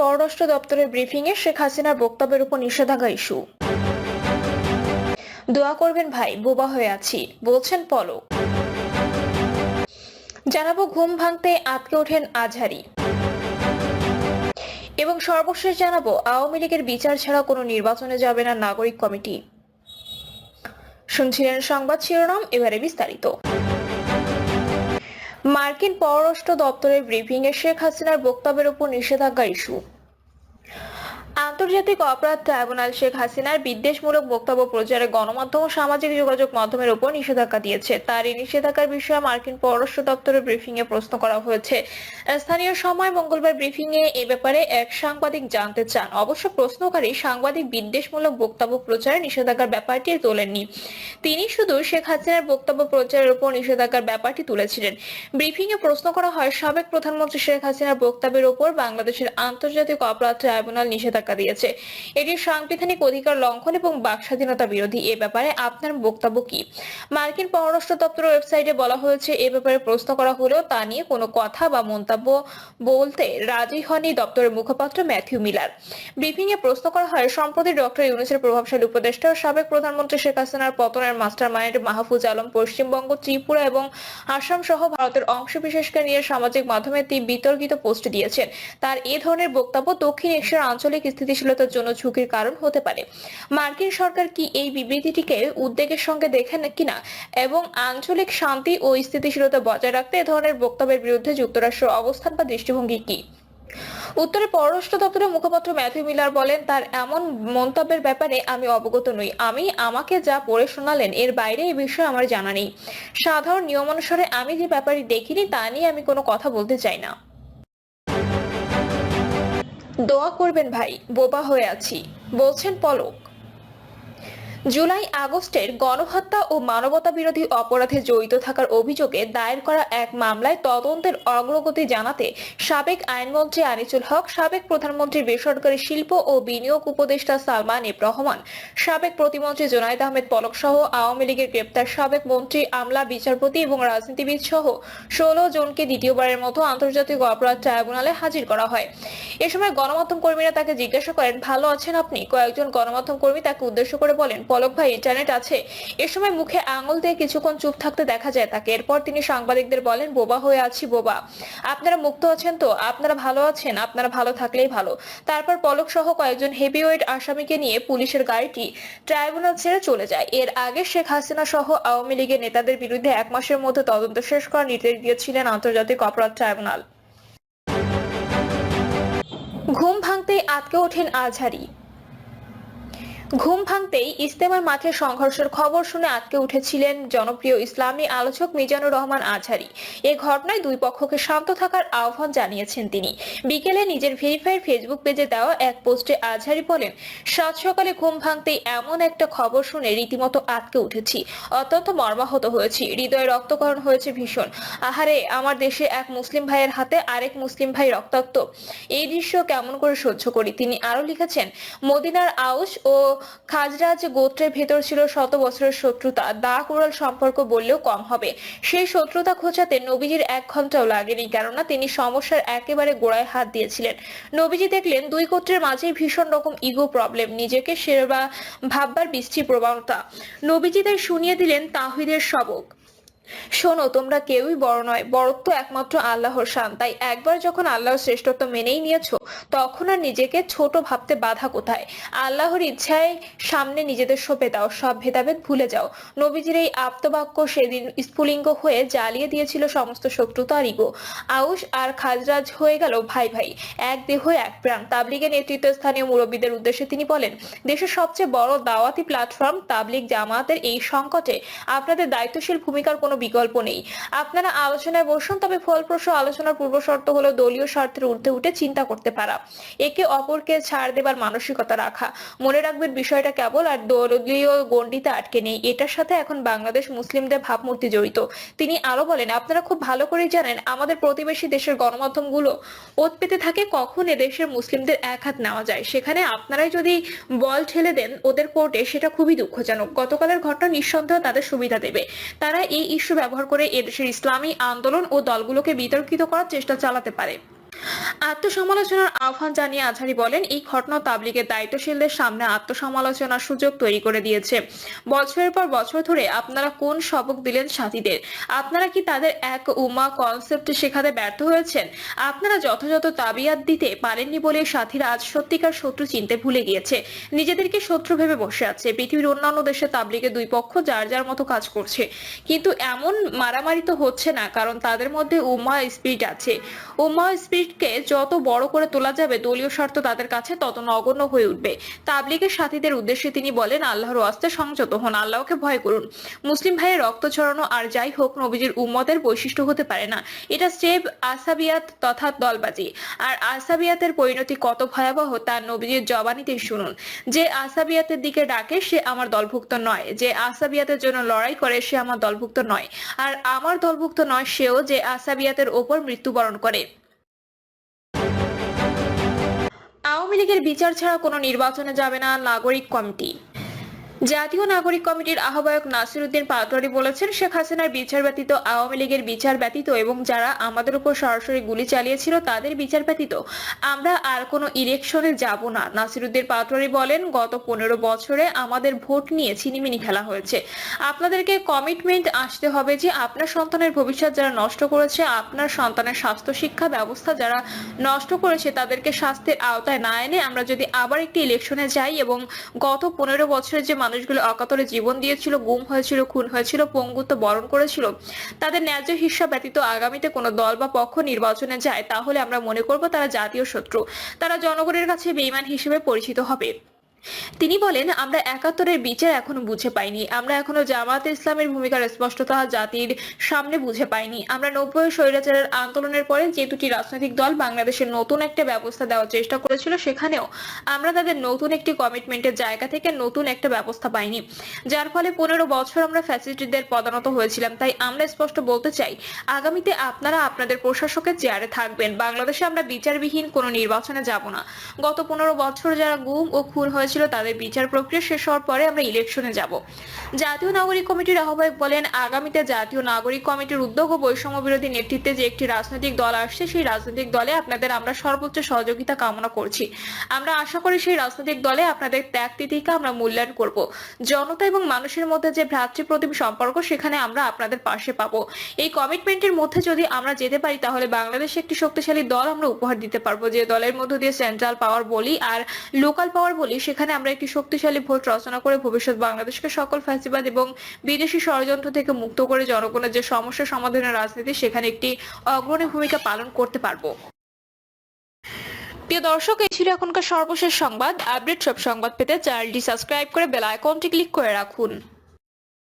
পররাষ্ট্র দপ্তরের ব্রিফিংয়ে শেখ হাসিনার বক্তব্যের উপর নিষেধাজ্ঞা ইস্যু। দোয়া করবেন ভাই, বোবা হয়ে আছি, বলছেন পলক। জানাবো ঘুম ভাঙতে আটকে ওঠেন আজহারী। এবং সর্বশেষ জানাবো আওয়ামী লীগের বিচার ছাড়া কোনো নির্বাচনে যাবে না নাগরিক কমিটি। শুনছিলেন সংবাদ শিরোনাম, এবারে বিস্তারিত। মার্কিন পররাষ্ট্র দপ্তরের ব্রিফিংয়ে শেখ হাসিনার বক্তব্যের উপর নিষেধাজ্ঞা ইস্যু। আন্তর্জাতিক অপরাধ ট্রাইব্যুনাল শেখ হাসিনার বিদ্বেষমূলক বক্তব্য প্রচারে গণমাধ্যম ও সামাজিক যোগাযোগ মাধ্যমের উপর নিষেধাজ্ঞা দিয়েছে। তার এই নিষেধাজ্ঞার বিষয়ে মার্কিন পররাষ্ট্র দপ্তরের ব্রিফিংয়ে প্রশ্ন করা হয়েছে। স্থানীয় সময় মঙ্গলবার ব্রিফিংয়ে এ ব্যাপারে এক সাংবাদিক জানতে চান। অবশ্য প্রশ্নকারী সাংবাদিক বিদ্বেষমূলক বক্তব্য প্রচারে নিষেধাজ্ঞার ব্যাপারটি তোলেননি। তিনি শুধু শেখ হাসিনার বক্তব্য প্রচারের উপর নিষেধাজ্ঞার ব্যাপারটি তুলেছিলেন। ব্রিফিংয়ে প্রশ্ন করা হয়, সাবেক প্রধানমন্ত্রী শেখ হাসিনার বক্তব্যের উপর বাংলাদেশের আন্তর্জাতিক অপরাধ ট্রাইব্যুনাল নিষেধাজ্ঞা দিয়েছে। এটি সাংবিধানিক অধিকার লঙ্ঘন এবং বাক স্বাধীনতা বিরোধী। এ ব্যাপারে আপনার বক্তব্য কি? মার্কিন পররাষ্ট্র দপ্তরের ওয়েবসাইটে বলা হয়েছে, এ ব্যাপারে প্রশ্ন করা হলেও তা নিয়ে কোনো কথা বা মন্তব্য বলতে রাজি হননি দপ্তরের মুখপাত্র ম্যাথিউ মিলার। ব্রিফিং এ প্রশ্ন করা হয়, সম্প্রতি ডক্টর ইউনূসের প্রভাবশালী উপদেষ্টা ও সাবেক প্রধানমন্ত্রী শেখ হাসিনার পতনের মাস্টারমাইন্ড মাহফুজ আলম পশ্চিমবঙ্গ, ত্রিপুরা এবং আসাম সহ ভারতের অংশবিশেষকে নিয়ে সামাজিক মাধ্যমে বিতর্কিত পোস্ট দিয়েছেন। তার এ ধরনের বক্তব্য দক্ষিণ এশিয়ার আঞ্চলিক স্থিতিশীলতার জন্য ঝুঁকির কারণ হতে পারে। মার্কিন সরকার কি এই বিবৃতিটিকে উদ্বেগের সঙ্গে দেখেন কিনা এবং আঞ্চলিক শান্তি ও স্থিতিশীলতা বজায় রাখতে এ ধরনের বক্তব্যের বিরুদ্ধে যুক্তরাষ্ট্রের অবস্থান বা দৃষ্টিভঙ্গি কি? উত্তরে পররাষ্ট্র দপ্তরের মুখপাত্র ম্যাথিউ মিলার বলেন, তার এমন মন্তব্যের ব্যাপারে আমি অবগত নই। আমাকে যা পড়ে শোনালেন এর বাইরে এই বিষয়ে আমার জানা নেই। সাধারণ নিয়মানুসারে আমি যে ব্যাপারটি দেখিনি তা নিয়ে আমি কোনো কথা বলতে চাই না। দোয়া করবেন ভাই, বোবা হয়ে আছি, বলছেন পলক। জুলাই আগস্টের গণহত্যা ও মানবতা বিরোধী অপরাধে জড়িত থাকার অভিযোগে দায়ের করা এক মামলায় তদন্তের অগ্রগতি জানাতে সাবেক আইনমন্ত্রী আনিসুল হক, সাবেক প্রধানমন্ত্রীর বেসরকারি শিল্প ও বিনিয়োগ উপদেষ্টা সালমান এফ রহমান, সাবেক প্রতিমন্ত্রী জোনায়েদ আহমেদ পলক সহ আওয়ামী লীগের গ্রেপ্তার সাবেক মন্ত্রী, আমলা, বিচারপতি এবং রাজনীতিবিদ সহ 16 জনকে দ্বিতীয়বারের মতো আন্তর্জাতিক অপরাধ ট্রাইব্যুনালে হাজির করা হয়। এ সময় গণমাধ্যম কর্মীরা তাকে জিজ্ঞাসা করেন, ভালো আছেন আপনি? কয়েকজন গণমাধ্যম কর্মী তাকে উদ্দেশ্য করে বলেন, পলক ভাই, ইন্টারনেট আছে? এ সময় মুখে আঙুল দিয়ে কিছুক্ষণ চুপ থাকতে দেখা যায় তাকে। এরপর তিনি সাংবাদিকদের বলেন, বোবা হয়ে আছি, বোবা। আপনারা মুক্ত আছেন তো? আপনারা ভালো আছেন? আপনারা ভালো থাকলেই ভালো। তারপর পলক সহ কয়েকজন হেভিওয়েট আসামিকে নিয়ে পুলিশের গাড়িটি ট্রাইব্যুনাল ছেড়ে চলে যায়। এর আগে শেখ হাসিনা সহ আওয়ামী লীগের নেতাদের বিরুদ্ধে 1 মাসের মধ্যে তদন্ত শেষ করার নির্দেশ দিয়েছিলেন আন্তর্জাতিক অপরাধ ট্রাইব্যুনাল। ঘুম ভাঙতেই আটকে ওঠেন আজহারী। ঘুম ভাঙতেই ইজতেমার মাঠে সংঘর্ষের খবর শুনে আটকে উঠেছিলেন জনপ্রিয় ইসলামী আলোচক মিজানুর রহমান আজহারী। এ ঘটনায় দুই পক্ষকে শান্ত থাকার আহ্বান জানিয়েছেন তিনি। বিকেলে নিজের ভেরিফাইড ফেসবুক পেজে দেওয়া এক পোস্টে আজহারী বলেন, সাত সকালে ঘুম ভাঙতেই এমন একটা খবর শুনে রীতিমতো আটকে উঠেছি, অত্যন্ত মর্মাহত হয়েছি, হৃদয়ে রক্তক্ষরণ হয়েছে ভীষণ। আহারে, আমার দেশে এক মুসলিম ভাইয়ের হাতে আরেক মুসলিম ভাই রক্তাক্ত, এই দৃশ্য কেমন করে সহ্য করি। তিনি আরো লিখেছেন, মদিনার আউস ও খাজরাজ গোত্রের ভেতর ছিল শত বছরের শত্রুতা, দা কুড়াল সম্পর্ক বললেও কম হবে। সেই শত্রুতা খোঁচাতে নবীজির 1 ঘন্টাও লাগেনি, কেননা তিনি সমস্যার একেবারে গোড়ায় হাত দিয়েছিলেন। নবীজি দেখলেন দুই গোত্রের মাঝেই ভীষণ রকম ইগো প্রবলেম, নিজেকে সেরা ভাববার বৃষ্টি প্রবণতা। নবীজি তাই শুনিয়ে দিলেন তাওহীদের সবক। শোনো, তোমরা কেউই বড় নয়, বড়ত্ব একমাত্র আল্লাহর শান। তাই একবার যখন আল্লাহর শ্রেষ্ঠত্ব মেনেই নিয়েছো, তখন আর নিজেকে ছোট ভাবতে বাধা কোথায়? আল্লাহর ইচ্ছায় সামনে নিজেদের সঁপে দাও, সব ভেদাভেদ ভুলে যাও। নবীজির এই আপ্তবাক্য সেদিন স্ফুলিঙ্গ হয়ে জ্বালিয়ে দিয়েছিল সমস্ত শত্রুতা আর ইগো। আউস আর খাজরাজ হয়ে গেল ভাই ভাই, এক দেহ এক প্রাণ। তাবলিগের নেতৃত্ব স্থানীয় মুরব্বীদের উদ্দেশ্যে তিনি বলেন, দেশের সবচেয়ে বড় দাওয়াতি প্ল্যাটফর্ম তাবলিগ জামায়াতের এই সংকটে আপনাদের দায়িত্বশীল ভূমিকার কোনো বিকল্প নেই। আপনারা আলোচনায় বসুন, তবে ফলপ্রসূ আলোচনার পূর্ব শর্ত হলো দলীয় স্বার্থের ঊর্ধ্বে উঠে চিন্তা করতে পারা, একে অপরকে ছাড় দেবার মানসিকতা রাখা। মনে রাখবেন, বিষয়টা কেবল আর দলীয় গণ্ডিতে আটকে নেই, এটার সাথে এখন বাংলাদেশ মুসলিমদের ভাবমূর্তি জড়িত। তিনি আরো বলেন, আপনারা খুব ভালো করে জানেন আমাদের প্রতিবেশী দেশের গণমাধ্যমগুলো ওত পেতে থাকে কখন এদেশের মুসলিমদের এক হাত নেওয়া যায়। সেখানে আপনারাই যদি বল ঠেলে দেন ওদের কোর্টে, সেটা খুবই দুঃখজনক। গতকালের ঘটনা নিঃসন্দেহে তাদের সুবিধা দেবে। তারা এই ইস্যু ব্যবহার করে এদেশের ইসলামী আন্দোলন ও দলগুলোকে বিতর্কিত করার চেষ্টা চালাতে পারে। আত্মসমালোচনার আহ্বান জানিয়ে আজহারী বলেন, এই ঘটনা তাবলিগের দায়িত্বশীলদের সামনে আত্মসমালোচনার সুযোগ তৈরি করে দিয়েছে। বছরের পর বছর ধরে আপনারা কোন সবক দিলেন সাথীদের? আপনারা কি তাদের এক উম্মাহ কনসেপ্ট শেখাতে ব্যর্থ হয়েছেন? আপনারা যথাযথ তাবিয়াত দিতে পারেননি বলে সাথীরা আজ সত্যিকার শত্রু চিনতে ভুলে গিয়েছে, নিজেদেরকে শত্রু ভেবে বসে আছে। পৃথিবীর অন্যান্য দেশে তাবলিগের দুই পক্ষ যার যার মতো কাজ করছে, কিন্তু এমন মারামারি তো হচ্ছে না, কারণ তাদের মধ্যে উম্মাহ স্পিরিট আছে। উম্মাহ স্পিরিটকে যত বড় করে তোলা যাবে, দলীয় স্বার্থ তাদের কাছে তত নগণ্য হয়ে উঠবে। তাবলিগের সাথীদের উদ্দেশ্যে তিনি বলেন, আল্লাহর ওয়াস্তে সংযত হন, আল্লাহকে ভয় করুন। মুসলিম ভাইয়ের রক্ত ছড়ানো আর যাই হোক নবীজির উম্মতের বৈশিষ্ট্য হতে পারে না। এটা স্টেপ আসাবিয়াত তথা দলবাজি। আর আসাবিয়াতের পরিণতি কত ভয়াবহ তা নবীজির জবানিতে শুনুন। যে আসাবিয়াতের দিকে ডাকে সে আমার দলভুক্ত নয়, যে আসাবিয়াতের জন্য লড়াই করে সে আমার দলভুক্ত নয়, আর আমার দলভুক্ত নয় সেও যে আসাবিয়াতের ওপর মৃত্যুবরণ করে। আওয়ামী লীগের বিচার ছাড়া কোনো নির্বাচনে যাবে না নাগরিক কমিটি। জাতীয় নাগরিক কমিটির আহ্বায়ক নাসির উদ্দিন পাটোয়ারি বলেছেন, শেখ হাসিনার বিচার ব্যতীত, আওয়ামী লীগের বিচার ব্যতীত এবং যারা আমাদের উপর সরাসরি গুলি চালিয়েছিল তাদের বিচার ব্যতীত আমরা আর কোনো ইলেকশনে যাব না। নাসির উদ্দিন পাটোয়ারি বলেন, গত 15 বছরে আমাদের ভোট নিয়ে ছিনিমিনি খেলা হয়েছে। আপনাদেরকে কমিটমেন্ট আসতে হবে যে আপনার সন্তানের ভবিষ্যৎ যারা নষ্ট করেছে, আপনার সন্তানের স্বাস্থ্য শিক্ষা ব্যবস্থা যারা নষ্ট করেছে তাদেরকে শাস্তির আওতায় না এনে আমরা যদি আবার একটি ইলেকশনে যাই এবং গত 15 বছরে যে মানুষগুলো অকাতরে জীবন দিয়েছিল, গুম হয়েছিল, খুন হয়েছিল, পঙ্গুত্ব বরণ করেছিল, তাদের ন্যায্য হিসাব ব্যতীত আগামীতে কোনো দল বা পক্ষ নির্বাচনে যায়, তাহলে আমরা মনে করব তারা জাতীয় শত্রু, তারা জনগণের কাছে বেঈমান হিসেবে পরিচিত হবে। তিনি বলেন, আমরা 71-এর বিচার এখনো বুঝে পাইনি, আমরা এখনো জামায়াতে ইসলামের ভূমিকার স্পষ্টতা জাতির সামনে বুঝে পাইনি। আমরা 90 স্বৈরাচারের আন্দোলনের পরে যে দুটি রাজনৈতিক দল বাংলাদেশের নতুন একটা ব্যবস্থা দেওয়ার চেষ্টা করেছিল, সেখানেও আমরা তাদের নতুন একটি কমিটমেন্টের জায়গা থেকে নতুন একটা ব্যবস্থা পাইনি, যার ফলে 15 বছর আমরা ফ্যাসিলিটিদের পদানত হয়েছিলাম। তাই আমরা স্পষ্ট বলতে চাই, আগামীতে আপনারা আপনাদের প্রশাসকের চেয়ারে থাকবেন। বাংলাদেশে আমরা বিচারবিহীন কোনো নির্বাচনে যাব না। গত 15 বছর যারা গুম ও খুন হয়েছিল তাদের বিচার প্রক্রিয়া শেষ হওয়ার পরে আমরা ইলেকশনে যাব। জাতীয় নাগরিক কমিটির আহ্বায়ক বলেন, আগামীতে জাতীয় নাগরিক কমিটির উদ্যোগ ও বৈষম্য বিরোধী নেতৃত্বে যে একটি রাজনৈতিক দল আসছে, সেই রাজনৈতিক দলে আপনাদের আমরা সর্বোচ্চ সহযোগিতা কামনা করছি। আমরা আশা করি সেই রাজনৈতিক দলে আপনাদের ত্যাগ তিতিকা আমরা মূল্যায়ন করব। জনতা এবং মানুষের মধ্যে যে ভ্রাতৃপ্রতিম সম্পর্ক, সেখানে আমরা আপনাদের পাশে পাবো। এই কমিটমেন্টের মধ্যে যদি আমরা যেতে পারি, তাহলে বাংলাদেশে একটি শক্তিশালী দল আমরা উপহার দিতে পারবো, যে দলের মধ্য দিয়ে সেন্ট্রাল পাওয়ার বলি আর লোকাল পাওয়ার বলি, সেখানে আমরা একটি শক্তিশালী ভোট রচনা করে ভবিষ্যৎ বাংলাদেশকে সকল ফ্যাসিবাদ এবং বিদেশি ষড়যন্ত্র থেকে মুক্ত করে জনগণের যে সমস্যা সমাধানের রাজনীতি, সেখানে একটি অগ্রণী ভূমিকা পালন করতে পারবো। প্রিয় দর্শক, এই ছিল এখনকার সর্বশেষ সংবাদ। আপডেট সব সংবাদ পেতে চ্যানেলটি সাবস্ক্রাইব করে বেল আইকনটি ক্লিক করে রাখুন।